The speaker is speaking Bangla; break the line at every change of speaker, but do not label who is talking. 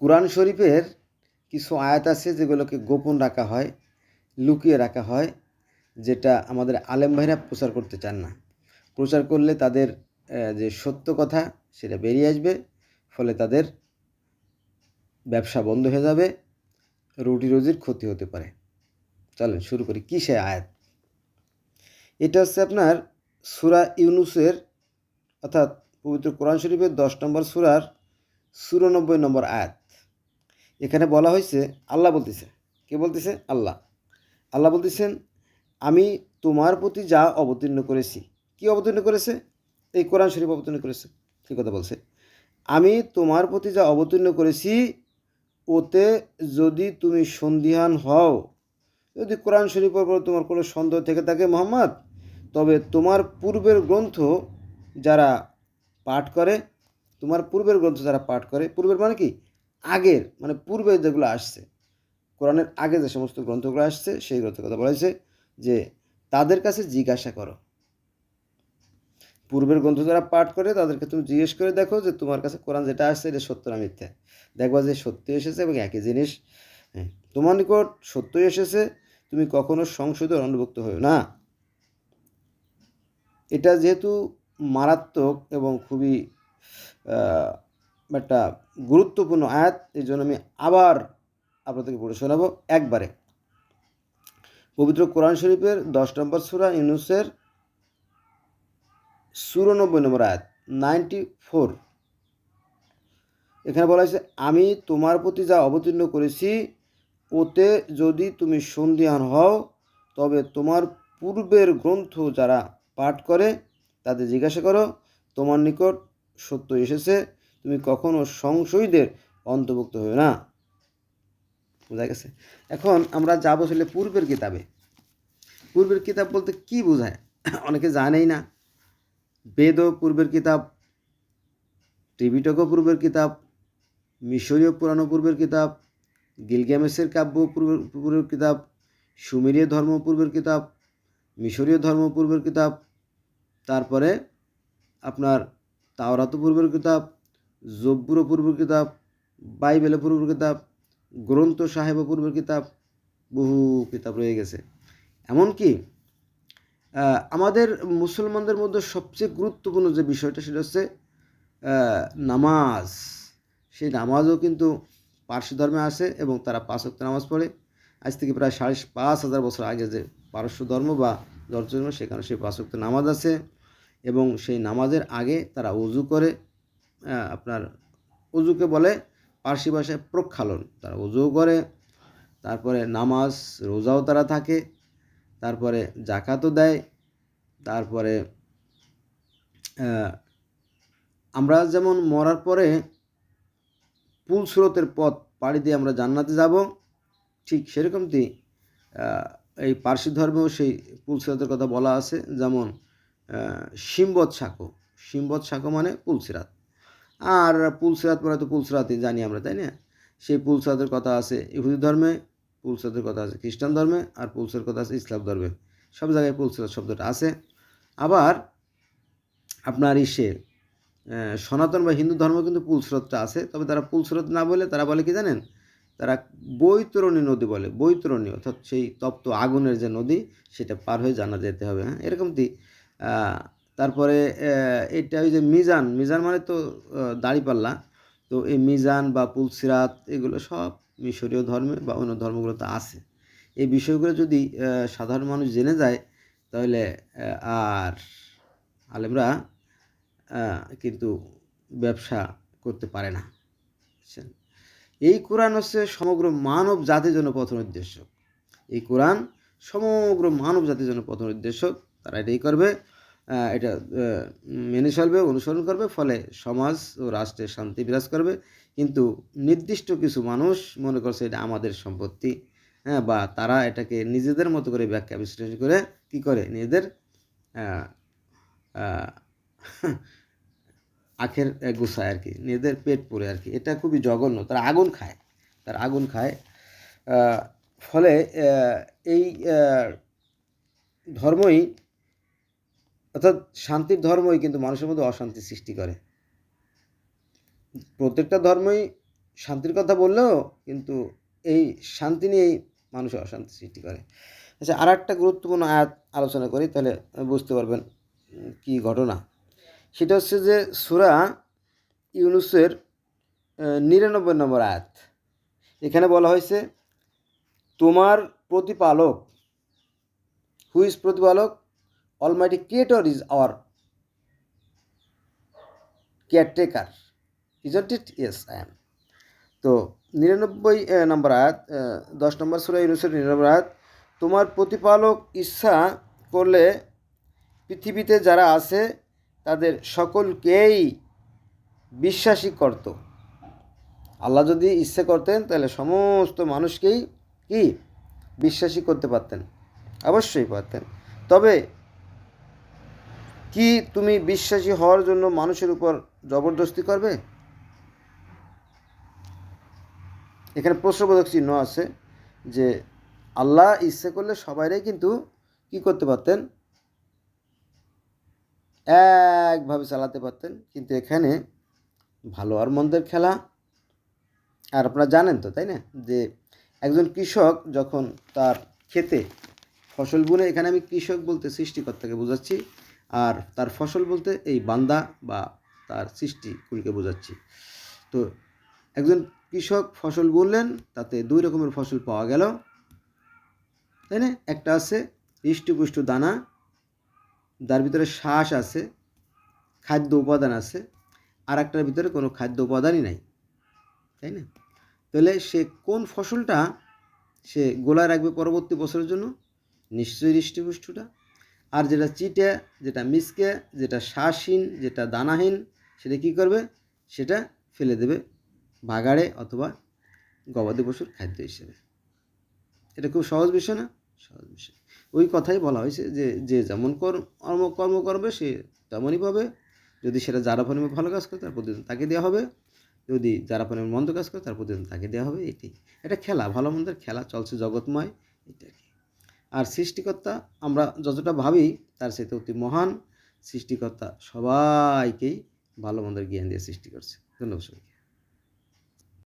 কোরআন শরীফের কিছু আয়াত আছে যেগুলোকে গোপন রাখা হয়, লুকিয়ে রাখা হয়, যেটা আমাদের আলেম ভাইরা প্রচার করতে চান না। প্রচার করলে তাদের যে সত্য কথা সেটা বেরিয়ে আসবে, ফলে তাদের ব্যবসা বন্ধ হয়ে যাবে, রুটি রুজির ক্ষতি হতে পারে। চলেন শুরু করি। কী সে আয়াত? এটা হচ্ছে আপনার সূরা ইউনুসের, অর্থাৎ পবিত্র কোরআন শরীফের 10 নম্বর সূরার 94 নম্বর আয়াত। এখানে বলা হয়েছে, আল্লাহ বলতেছে, কে বলতেছে? আল্লাহ। আল্লাহ বলতেছেন, আমি তোমার প্রতি যা অবতীর্ণ করেছি। কি অবতীর্ণ করেছে? এই কোরআন শরীফ অবতীর্ণ করেছে। কী কথা বলছে? আমি তোমার প্রতি যা অবতীর্ণ করেছি ওতে যদি তুমি সন্দিহান হও, যদি কোরআন শরীফের উপর তোমার কোনো সন্দেহ থেকে থাকে মোহাম্মদ, তবে তোমার পূর্বের গ্রন্থ যারা পাঠ করে, তোমার পূর্বের গ্রন্থ যারা পাঠ করে, পূর্বের মানে কি? আগের, মানে পূর্বে যেগুলো আসছে, কোরআনের আগে যে সমস্ত গ্রন্থগুলো আসছে সেই গ্রন্থের কথা বলা হয়েছে যে তাদের কাছে জিজ্ঞাসা করো। পূর্বের গ্রন্থ যারা পাঠ করে তাদেরকে তুমি জিজ্ঞেস করে দেখো যে তোমার কাছে কোরআন যেটা আসছে এটা সত্য না মিথ্যা। দেখবা যে সত্যি এসেছে এবং একই জিনিস। হ্যাঁ, তোমার নিকট সত্যই এসেছে, তুমি কখনো সংশোধন অন্তর্ভুক্ত হও না। এটা যেহেতু মারাত্মক এবং খুবই একটা গুরুত্বপূর্ণ আয়াত, এই জন্য আমি আবার আপনাদেরকে পড়ে শোনাবো একবারে। পবিত্র কোরআন শরীফের 10 নম্বর সূরা ইউনুসের 94 নম্বর আয়াত, 94। এখানে বলা হয়েছে, আমি তোমার প্রতি যা অবতীর্ণ করেছি ওতে যদি তুমি সন্দিহান হও, তবে তোমার পূর্বের গ্রন্থ যারা পাঠ করে তাদের জিজ্ঞাসা করো, তোমার নিকট সত্য এসেছে, তুমি কখনো সংশয়ীদের অন্তর্ভুক্ত হও না। বোঝা গেছে? এখন আমরা যাবো আসলে পূর্বের কিতাবে। পূর্বের কিতাব বলতে কি বোঝায় অনেকে জানেই না। বেদও পূর্বের কিতাব, ত্রিপিটকও পূর্বের কিতাব, মিশরীয় পুরাণও পূর্বের কিতাব, গিলগামেশের কাব্য পূর্বের কিতাব, সুমেরীয় ধর্ম পূর্বের কিতাব, মিশরীয় ধর্ম পূর্বের কিতাব, তারপরে আপনার তাওরাত পূর্বের কিতাব, জব্বুর পূর্বের কিতাব, বাইবেল পূর্বের কিতাব, গ্রন্থ সাহেব পূর্বের কিতাব, বহু কিতাব রয়ে গেছে। এমনকি আমাদের মুসলমানদের মধ্যে সবচেয়ে গুরুত্বপূর্ণ যে বিষয়টা সেটা হচ্ছে নামাজ। সেই নামাজও কিন্তু পারসি ধর্মে আসে এবং তারা 5 ওয়াক্ত নামাজ পড়ে। আজ থেকে প্রায় 5,500 বছর আগে যে পারস্য ধর্ম বা ধর্ম, সেখানে সেই 5 ওয়াক্ত নামাজ আছে এবং সেই নামাজের আগে তারা ওযু করে। আপনার ওযুকে বলে পারসি ভাষায় প্রক্ষালন। তারা ওযুও করে, তারপরে নামাজ রোজাও তারা থাকে, তারপরে জাকাতও দেয়। তারপরে আমরা যেমন মরার পরে পুলসিরাতের পথ পাড়ি দিয়ে আমরা জান্নাতে যাব, ঠিক সেরকমটি এই পারসি ধর্মেও সেই পুলসিরাতের কথা বলা আছে। যেমন সিম্বত সাঁকো, সিম্বত সাঁকো মানে পুলসিরাত। আর পুলসিরাত মানে তো পুলসিরাতই জানি আমরা, তাই না? সেই পুলসিরাতের কথা আছে ইহুদি ধর্মে, পুলসিরাতের কথা আছে খ্রিস্টান ধর্মে, আর পুলসিরাতের কথা আছে ইসলাম ধর্মে। সব জায়গায় পুলসিরাত শব্দটা আছে। আবার আপনার সনাতন বা হিন্দু ধর্ম কিন্তু পুলস্রোতটা আছে, তবে তারা পুলস্রোত না বলে তারা বলে কি জানেন? তারা বৈতরণী নদী বলে। বৈতরণী অর্থাৎ সেই তপ্ত আগুনের যে নদী, সেটা পার হয়ে জানা যেতে হবে। হ্যাঁ, এরকমটি। তারপরে এটা ওই যে মিজান, মিজান মানে তো দাঁড়িপাল্লা। তো এই মিজান বা পুলসিরাত এগুলো সব মিশরীয় ধর্মে বা অন্য ধর্মগুলোতে আছে। এই বিষয়গুলো যদি সাধারণ মানুষ জেনে যায় তাহলে আর আলেমরা কিন্তু ব্যবসা করতে পারে না। বুঝছেন? এই কোরআন হচ্ছে সমগ্র মানব জাতির জন্য পথ নির্দেশক। এই কোরআন সমগ্র মানব জাতির জন্য পথ নির্দেশক। তারা এটাই করবে, এটা মেনে চলবে, অনুসরণ করবে, ফলে সমাজ ও রাষ্ট্রে শান্তি বিরাজ করবে। কিন্তু নির্দিষ্ট কিছু মানুষ মনে করছে এটা আমাদের সম্পত্তি, হ্যাঁ, বা তারা এটাকে নিজেদের মতো করে ব্যাখ্যা বিশ্লেষণ করে কী করে নিজেদের আখের গুছায় আর কি, নিজেদের পেট পুরে আর কি। এটা খুবই জঘন্য। তারা আগুন খায়, তারা আগুন খায়। ফলে এই ধর্মই, অর্থাৎ শান্তির ধর্মই কিন্তু মানুষের মধ্যে অশান্তি সৃষ্টি করে। প্রত্যেকটা ধর্মই শান্তির কথা বললেও কিন্তু এই শান্তি নিয়েই মানুষ অশান্তি সৃষ্টি করে। আচ্ছা, আর একটা গুরুত্বপূর্ণ আয়াত আলোচনা করি, তাহলে বুঝতে পারবেন কি ঘটনা। সেটা হচ্ছে যে সূরা ইউনুসের ৯৯ নম্বর আয়াত। এখানে বলা হয়েছে তোমার প্রতিপালক, হু ইজ প্রতিপালক? Almighty creator is our caretaker, isn't it? Yes, I am. তো ৯৯ নম্বর আয়াত, ১০ নম্বর সূরা ইউনুসের ৯ নম্বর আয়াত, তোমার প্রতিপালক ইচ্ছা করলে পৃথিবীতে যারা আছে তাদের সকলকেই বিশ্বাসী করত। আল্লাহ যদি ইচ্ছে করতেন তাহলে সমস্ত মানুষকেই কি বিশ্বাসী করতে পারতেন, অবশ্যই পারতেন। তবে কি তুমি বিশ্বাসী হওয়ার জন্য মানুষের উপর জবরদস্তি করবে? এখানে প্রশ্নবোধক চিহ্ন আছে যে আল্লাহ ইচ্ছে করলে সবাইরাই কিন্তু কি করতে পারতেন, একভাবে চালাতে পারতেন। কিন্তু এখানে ভালো আর মন্দের খেলা। আর আপনারা জানেন তো, তাই না, যে একজন কৃষক যখন তার ক্ষেতে ফসল বুনে, এখানে আমি কৃষক বলতে সৃষ্টিকর্তাকে বোঝাচ্ছি, আর তার ফসল বলতে এই বান্দা বা তার সৃষ্টিকুলকে বোঝাচ্ছি। তো একজন কৃষক ফসল বুনলেন, তাতে দুই রকমের ফসল পাওয়া গেল, তাই না? একটা আছে হৃষ্টপুষ্ট দানা, যার ভিতরে শ্বাস আছে, খাদ্য উপাদান আছে, আর একটার ভিতরে কোনো খাদ্য উপাদানই নাই, তাই না? তাহলে সে কোন ফসলটা সে গোলায় রাখবে পরবর্তী বছরের জন্য? নিশ্চয়ই হৃষ্টপুষ্টটা। আর যেটা চিটে, যেটা মিসকে, যেটা শ্বাসহীন, যেটা দানাহীন, সেটা কী করবে? সেটা ফেলে দেবে বাগাড়ে অথবা গবাদি পশুর খাদ্য হিসেবে। এটা খুব সহজ বিষয় না? সহজ বিষয়। ওই কথাই বলা হয়েছে যে যে যেমন কর্ম করবে সে তেমনই পাবে। যদি সেটা যারা পরিমাণে ভালো কাজ করে তার প্রতিদিন তাকে দেওয়া হবে, যদি যারা পরিমাণে মন্দ কাজ করে তার প্রতিদিন তাকে দেওয়া হবে। এটি এটা খেলা, ভালো মন্দের খেলা চলছে জগৎময়, এটা কি। আর সৃষ্টিকর্তা আমরা যতটা ভাবি তার সাথে অতি মহান। সৃষ্টিকর্তা সবাইকেই ভালো মন্দের জ্ঞান দিয়ে সৃষ্টি করছে। ধন্যবাদ।